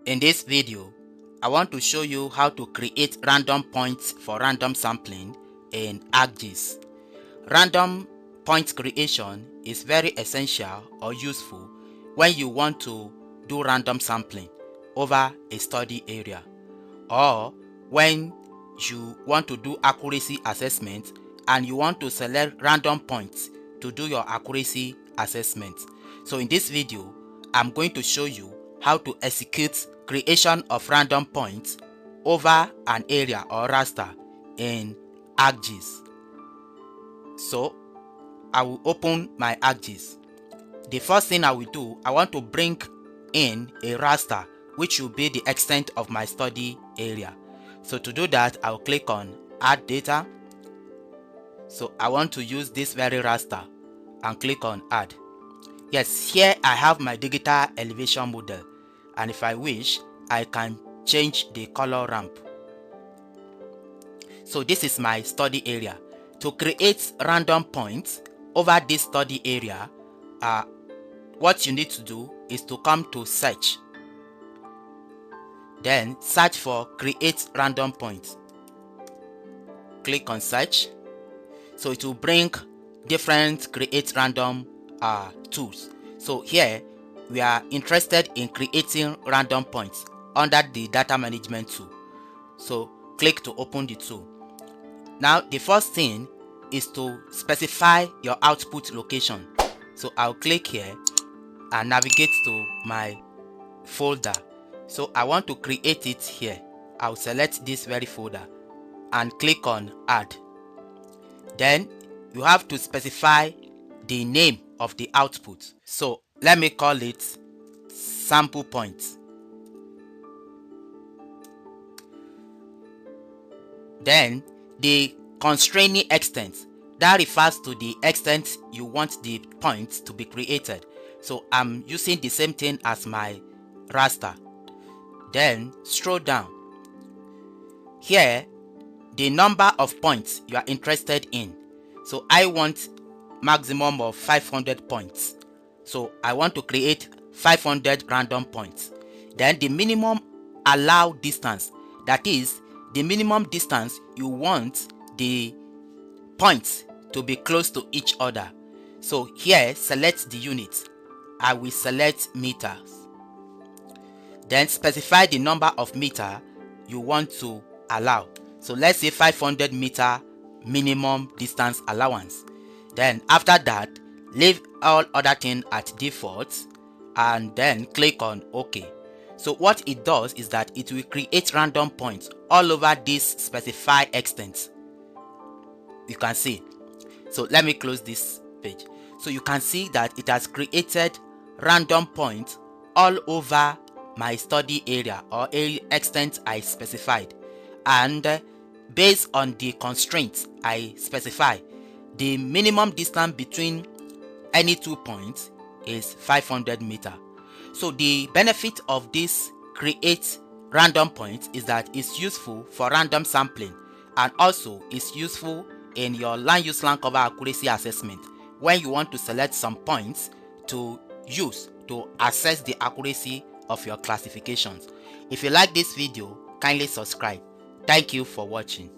In this video, I want to show you how to create random points for random sampling in ArcGIS. Random point creation is very essential or useful when you want to do random sampling over a study area, or when you want to do accuracy assessment and you want to select random points to do your accuracy assessment. So in this video, I'm going to show you how to execute creation of random points over an area or raster in ArcGIS. So I will open my ArcGIS. The first thing I will do, I want to bring in a raster which will be the extent of my study area. So to do that, I'll click on add data. So I want to use this very raster and click on add. Yes, here I have my digital elevation model, and if I wish, I can change the color ramp. So this is my study area. To create random points over this study area, what you need to do is to come to search, then search for create random points. Click on search. So it will bring different create random tools. So here we are interested in creating random points under the data management tool. So click to open the tool. Now the first thing is to specify your output location. So I'll click here and navigate to my folder. So I want to create it here. I'll select this very folder and click on add. Then you have to specify the name of the output. So let me call it sample points. Then the constraining extent, that refers to the extent you want the points to be created. So I'm using the same thing as my raster. Then scroll down. Here, the number of points you are interested in. So I want maximum of 500 points. So I want to create 500 random points. Then the minimum allowed distance, that is the minimum distance you want the points to be close to each other. So here, select the unit. I will select meters. Then specify the number of meter you want to allow. So let's say 500 meter minimum distance allowance. Then after that, leave all other things at default and then click on OK. So what it does is that it will create random points all over this specified extent. You can see. So let me close this page. So you can see that it has created random points all over my study area or area extent I specified. And based on the constraints I specify, the minimum distance between any 2 points is 500 meters. So the benefit of this create random points is that it's useful for random sampling, and also it's useful in your land use land cover accuracy assessment when you want to select some points to use to assess the accuracy of your classifications. If you like this video, kindly subscribe. Thank you for watching.